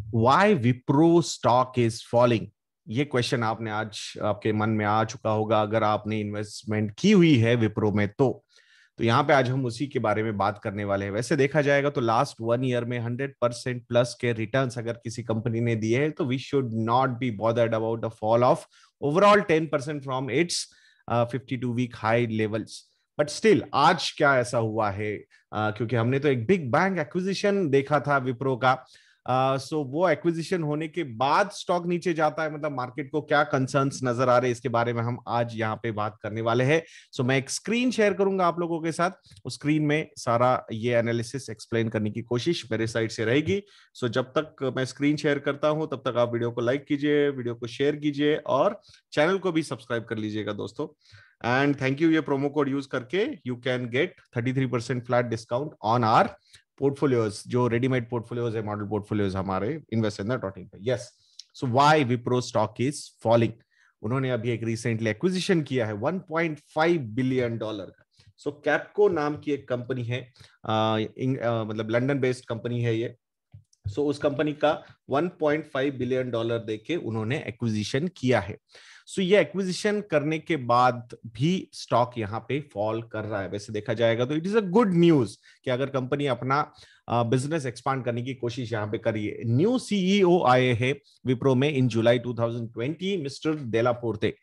Why Wipro stock is falling. ये question आपने आज आपके मन में आ चुका होगा अगर आपने इन्वेस्टमेंट की हुई है विप्रो में। तो यहाँ पे आज हम उसी के बारे में बात करने वाले हैं। वैसे देखा जाएगा तो लास्ट 1 ईयर में 100% प्लस के रिटर्न्स अगर किसी कंपनी ने दिए हैं तो we should not be bothered about the fall of overall 10% from its 52 week high levels. But still आज क्या ऐसा हुआ है, क्योंकि हमने तो एक बिग बैंग एक्विजिशन देखा था विप्रो का। सो वो एक्विजिशन होने के बाद स्टॉक नीचे जाता है, मतलब मार्केट को क्या कंसर्न्स नजर आ रहे हैं इसके बारे में हम आज यहाँ पे बात करने वाले हैं। सो मैं एक स्क्रीन शेयर करूंगा आप लोगों के साथ, उस स्क्रीन में सारा ये एनालिसिस एक्सप्लेन करने की कोशिश मेरे साइड से रहेगी। सो जब तक मैं स्क्रीन शेयर करता हूं तब तक आप वीडियो को लाइक कीजिए, वीडियो को शेयर कीजिए और चैनल को भी सब्सक्राइब कर लीजिएगा दोस्तों। एंड थैंक यू, ये प्रोमो कोड यूज करके you can get 33% flat discount on our portfolios, जो रेडीमेड पोर्टफोलियोज है, मॉडल पोर्टफोलियोज हमारे इन्वेस्ट इन द डॉटिंग पे। Yes, so why Wipro stock is falling. उन्होंने अभी एक रिसेंटली एक्विजिशन किया है $1.5 बिलियन का। सो कैपको नाम की एक कंपनी है, मतलब लंदन बेस्ड कंपनी है ये। सो उस कंपनी का $1.5 बिलियन देके उन्होंने एक्विजिशन किया है। सो ये एक्विजिशन करने के बाद भी स्टॉक यहाँ पे फॉल कर रहा है। वैसे देखा जाएगा तो it is a good news कि अगर कंपनी अपना बिजनेस एक्सपांड करने की कोशिश यहाँ पे करिए। न्यू सीईओ आए हैं विप्रो में इन जुलाई 2020, मिस्टर देलापोर्ते,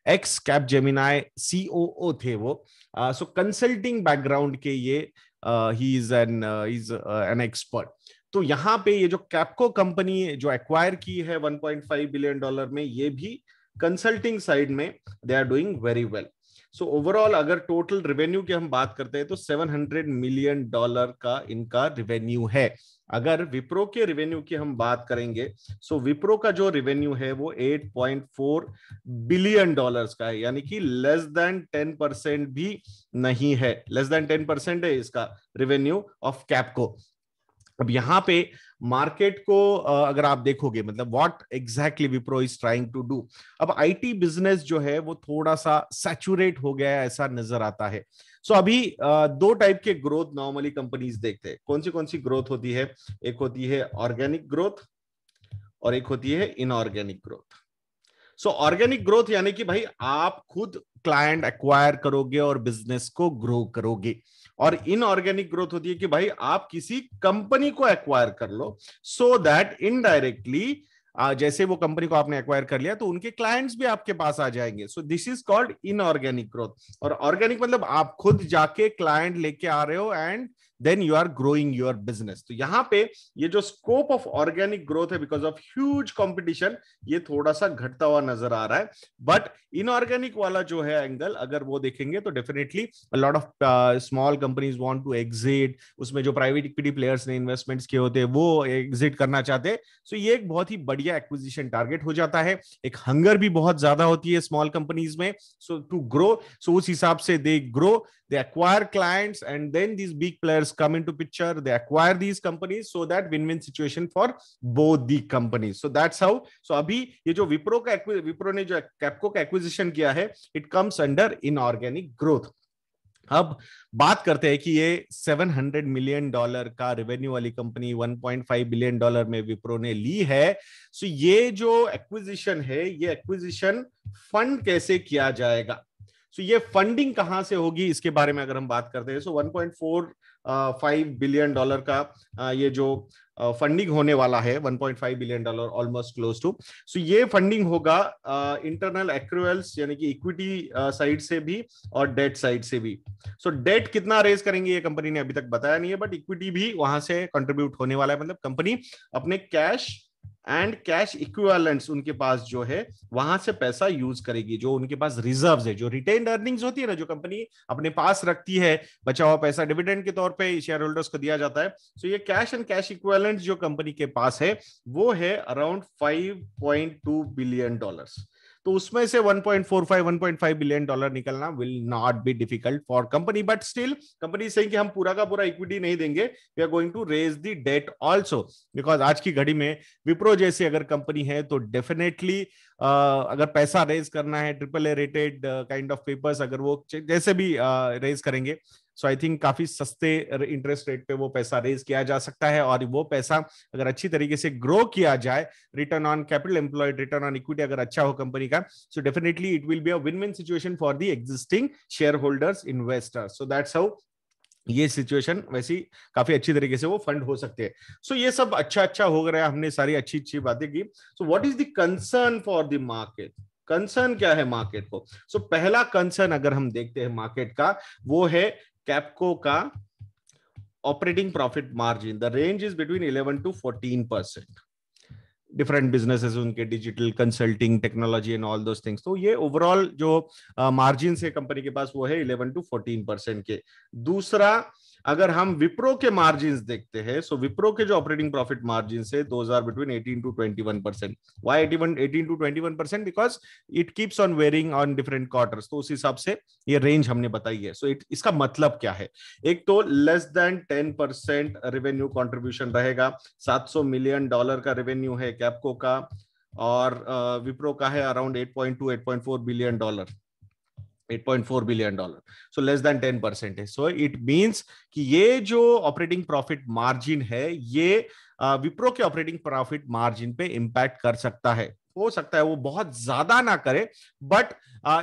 एक्स कैपजेमिनी सीओओ थे वो। सो कंसल्टिंग बैकग्राउंड के ये ही इज एन एक्सपर्ट। तो यहाँ पे ये जो कैपको कंपनी जो एक्वायर की है $1.5 बिलियन में, ये भी कंसल्टिंग साइड में they are doing very well. So overall अगर टोटल रेवेन्यू की हम बात करते हैं तो $700 मिलियन का इनका रेवेन्यू है। अगर विप्रो के रेवेन्यू की हम बात करेंगे, सो विप्रो का जो रेवेन्यू है वो $8.4 बिलियन का है, यानी कि लेस देन 10% भी नहीं है, लेस देन 10% है इसका रेवेन्यू ऑफ कैपको। अब यहाँ पे मार्केट को अगर आप देखोगे, मतलब what exactly Wipro is trying to do. अब आईटी बिजनेस जो है वो थोड़ा सा सैचुरेट हो गया है ऐसा नजर आता है। सो अभी दो टाइप के ग्रोथ नॉर्मली कंपनीज देखते हैं। कौन सी ग्रोथ होती है? एक होती है ऑर्गेनिक ग्रोथ और एक होती है इनऑर्गेनिक ग्रोथ। सो ऑर्गेनिक ग्रोथ यानी कि भाई आप खुद क्लाइंट एक्वायर करोगे और बिजनेस को ग्रो करोगे, और इनऑर्गेनिक ग्रोथ होती है कि भाई आप किसी कंपनी को एक्वायर कर लो सो दैट इनडायरेक्टली जैसे वो कंपनी को आपने एक्वायर कर लिया तो उनके क्लाइंट्स भी आपके पास आ जाएंगे। So this is called inorganic growth. और ऑर्गेनिक मतलब आप खुद जाके क्लाइंट लेके आ रहे हो and then you are growing your business. तो यहां पे ये जो स्कोप ऑफ ऑर्गेनिक ग्रोथ है, बिकॉज ऑफ ह्यूज कंपटीशन, ये थोड़ा सा घटता हुआ नजर आ रहा है। बट इनऑर्गेनिक वाला जो है एंगल अगर वो देखेंगे तो definitely lot of small companies want to exit, उसमें जो प्राइवेट इक्विटी प्लेयर्स ने इन्वेस्टमेंट्स किए होते हैं वो एग्जिट करना चाहते हैं। सो ये एक बहुत ही बढ़िया एक्विजिशन टारगेट हो जाता है। एक हंगर भी बहुत ज्यादा होती है स्मॉल कंपनीज में, सो टू ग्रो। सो उस हिसाब से they grow, they acquire clients, and then these big players come into picture, they acquire these companies, so that win-win situation for both the companies. So that's how. So अभी ये जो विप्रो ने जो Capco का acquisition किया है, it comes under inorganic growth। अब बात करते हैं कि ये $700 मिलियन का रेवेन्यू वाली कंपनी $1.5 बिलियन में विप्रो ने ली है। सो ये जो एक्विजिशन है, ये एक्विजिशन फंड कैसे किया जाएगा? सो ये फंडिंग कहां से होगी इसके बारे में अगर हम बात करते हैं, सो $1.45 बिलियन का ये जो फंडिंग होने वाला है, $1.5 बिलियन ऑलमोस्ट क्लोज टू। सो ये फंडिंग होगा इंटरनल एक्रूअल्स यानी कि इक्विटी साइड से भी और डेट साइड से भी। सो डेट कितना रेज करेंगे ये कंपनी ने अभी तक बताया नहीं है, बट इक्विटी भी वहां से कंट्रीब्यूट होने वाला है। मतलब कंपनी अपने कैश एंड कैश इक्विवेलेंट्स उनके पास जो है वहां से पैसा यूज करेगी, जो उनके पास रिजर्व्स है, जो रिटेन्ड अर्निंग्स होती है ना, जो कंपनी अपने पास रखती है बचा हुआ पैसा डिविडेंड के तौर पे शेयर होल्डर्स को दिया जाता है। सो ये कैश एंड कैश इक्विवेलेंट्स जो कंपनी के पास है वो है अराउंड $5.2 बिलियन। तो उसमें से 1.45 बिलियन निकलना will not be difficult for company, but still company saying कि हम पूरा का पूरा इक्विटी नहीं देंगे, we are going to raise the debt also. बिकॉज आज की घड़ी में विप्रो जैसी अगर कंपनी है तो डेफिनेटली अगर पैसा रेज करना है, AAA rated kind of papers अगर वो जैसे भी रेज करेंगे, सो आई थिंक काफी सस्ते इंटरेस्ट रेट पे वो पैसा रेज किया जा सकता है, और वो पैसा अगर अच्छी तरीके से ग्रो किया जाए, return on capital employed, return on equity अगर अच्छा हो कंपनी का, so definitely it will be a win win situation for the existing share holders, investors. So that's how ये सिचुएशन वैसी काफी अच्छी तरीके से वो फंड हो सकते हैं। सो ये सब अच्छा हो गया, हमने सारी अच्छी अच्छी बातें की। So what is the concern for the market? Concern क्या है मार्केट को? सो पहला कंसर्न अगर हम देखते हैं मार्केट का, वो है कैप्को का operating profit margin. The range is between 11 to 14%। Different businesses, उनके digital consulting, technology and all those things. तो ये ओवरऑल जो मार्जिन है कंपनी के पास वो है 11 to 14% के। दूसरा, अगर हम विप्रो के मार्जिन देखते हैं, सो विप्रो के जो ऑपरेटिंग प्रॉफिट मार्जिन है those are between 18 to 21%। Why 18 to 21%? Because it keeps on varying on different quarters. तो उस हिसाब से ये रेंज हमने बताई है। सो इसका मतलब क्या है? एक तो लेस देन 10% रेवेन्यू कंट्रीब्यूशन रहेगा। $700 मिलियन का रेवेन्यू है कैप्को का, और विप्रो का है around 8.2 8.4 billion dollar, $8.4 billion. So less than 10% है। सो इट मींस कि ये जो ऑपरेटिंग प्रॉफिट मार्जिन है, ये विप्रो के ऑपरेटिंग प्रॉफिट मार्जिन पे इंपैक्ट कर सकता है। हो सकता है वो बहुत ज्यादा ना करे, but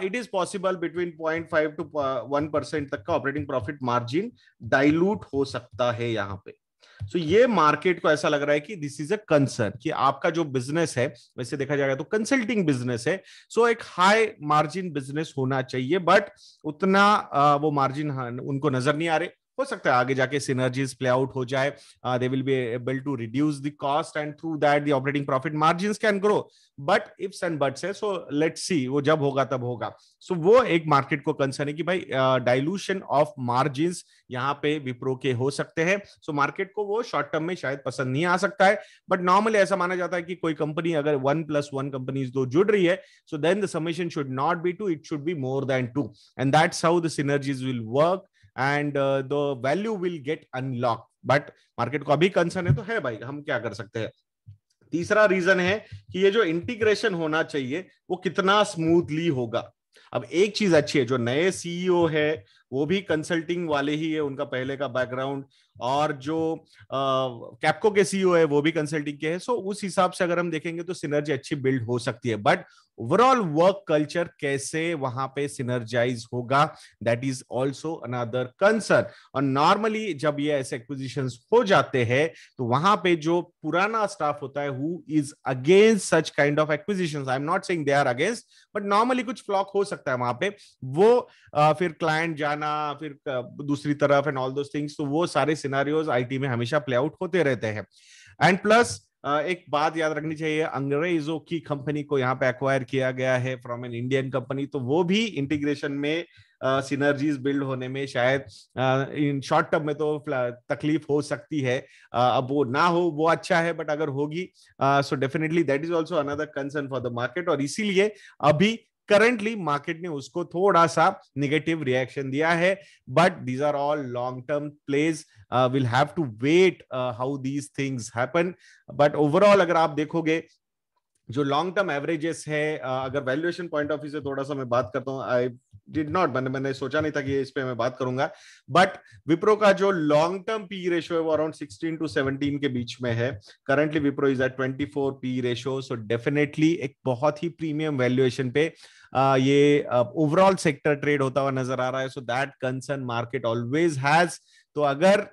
it is possible between 0.5 to 1% तक का ऑपरेटिंग प्रॉफिट मार्जिन डाइल्यूट हो सकता है यहाँ पे। सो ये मार्केट को ऐसा लग रहा है कि दिस इज अ कंसर्न, कि आपका जो बिजनेस है, वैसे देखा जाएगा तो कंसल्टिंग बिजनेस है, सो एक हाई मार्जिन बिजनेस होना चाहिए, बट उतना वो मार्जिन उनको नजर नहीं आ रहे। हो सकता है आगे जाके सिनर्जीज प्ले आउट हो जाए, they will be able to reduce the cost and through that the operating profit margins can grow, but ifs and buts है। सो लेट्स सी, वो जब होगा तब होगा। सो वो एक मार्केट को कंसर्न है कि भाई डाइल्यूशन ऑफ मार्जिन्स यहाँ पे विप्रो के हो सकते हैं। सो मार्केट को वो शॉर्ट टर्म में शायद पसंद नहीं आ सकता है, बट नॉर्मली ऐसा माना जाता है कि कोई कंपनी अगर 1+1 कंपनीज दो जुड़ रही है, so then the summation should not be 2, it should be more than 2, and that's how the synergies will work and the value will get unlock. But market को अभी कंसर्न है तो है भाई, हम क्या कर सकते हैं। तीसरा रीजन है कि ये जो इंटीग्रेशन होना चाहिए वो कितना स्मूथली होगा। अब एक चीज अच्छी है, जो नए सीईओ है वो भी कंसल्टिंग वाले ही है, उनका पहले का बैकग्राउंड, और जो कैप्को के सीईओ है वो भी कंसल्टिंग के है। सो उस हिसाब से अगर हम देखेंगे तो सिनर्जी अच्छी बिल्ड हो सकती है, बट ओवरऑल वर्क कल्चर कैसे वहां पे सिनर्जाइज होगा, that is also another concern. और नॉर्मली जब ये ऐसे एक्विजिशंस हो जाते हैं तो वहां पे जो पुराना स्टाफ होता है who is against such kind of acquisitions, I am not saying they are against, but normally कुछ फ्लॉक हो सकता है वहां पे, वो फिर क्लाइंट जाना, फिर दूसरी तरफ एंड ऑल दोस थिंग्स। तो वो सारे सिनारियोज आईटी में हमेशा प्ले आउट होते रहते हैं। एंड प्लस एक बात याद रखनी चाहिए, अंग्रेजों की कंपनी को यहाँ पे एक्वायर किया गया है फ्रॉम एन इंडियन कंपनी, तो वो भी इंटीग्रेशन में सिनर्जीज बिल्ड होने में शायद इन शॉर्ट टर्म में तो तकलीफ हो सकती है। अब वो ना हो वो अच्छा है, बट अगर होगी so definitely that is also another concern for the market. और इसीलिए अभी करंटली मार्केट ने उसको थोड़ा सा नेगेटिव रिएक्शन दिया है, but these are all long term plays, will have to wait how these things happen. But overall अगर आप देखोगे जो लॉन्ग टर्म एवरेजेस है, अगर वैल्यूएशन पॉइंट ऑफ व्यू से थोड़ा सा मैं बात करता हूं, आई डिड नॉट, मैंने सोचा नहीं था कि इस पे मैं बात करूंगा, बट विप्रो का जो लॉन्ग टर्म पी रेशियो है वो अराउंड 16 to 17 के बीच में है। Currently Wipro is at 24 P ratio, so definitely एक बहुत ही प्रीमियम वैल्यूएशन पे ये ओवरऑल सेक्टर ट्रेड होता हुआ नजर आ रहा है। So that concern market always has. तो अगर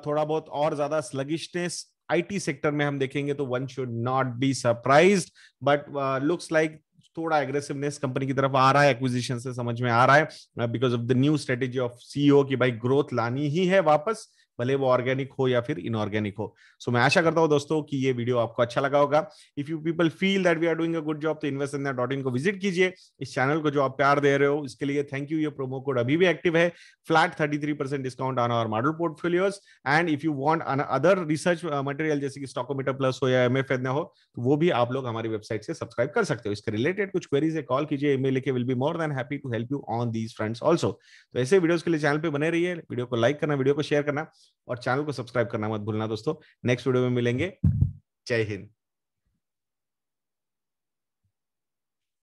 थोड़ा बहुत और ज्यादा स्लगिशनेस आईटी सेक्टर में हम देखेंगे तो one should not be surprised, but looks like थोड़ा एग्रेसिवनेस कंपनी की तरफ आ रहा है, एक्विजिशन से समझ में आ रहा है, because of the new strategy of CEO की भाई ग्रोथ लानी ही है वापस, भले वो ऑर्गेनिक हो या फिर इनऑर्गेनिक हो। सो मैं आशा करता हूं दोस्तों कि ये वीडियो आपको अच्छा लगा होगा। If you people feel that we are doing a good job तो investindia.in को विजिट कीजिए। इस चैनल को जो आप प्यार दे रहे हो इसके लिए थैंक यू। ये प्रोमो कोड अभी भी एक्टिव है, flat 33% discount on our model portfolios. And if you want other research material जैसे कि स्टॉकोमीटर प्लस हो या एमएफएन हो, तो वो भी आप लोग हमारी वेबसाइट से सब्सक्राइब कर सकते हो। इसके रिलेटेड कुछ क्वेरीज है, कॉल कीजिए, ईमेल लिखे, will be more than happy to help you on these fronts also. तो ऐसे वीडियोस के लिए चैनल पे बने रहिए, वीडियो को लाइक करना, वीडियो को शेयर करना और चैनल को सब्सक्राइब करना मत भूलना दोस्तों। नेक्स्ट वीडियो में मिलेंगे। जय हिंद।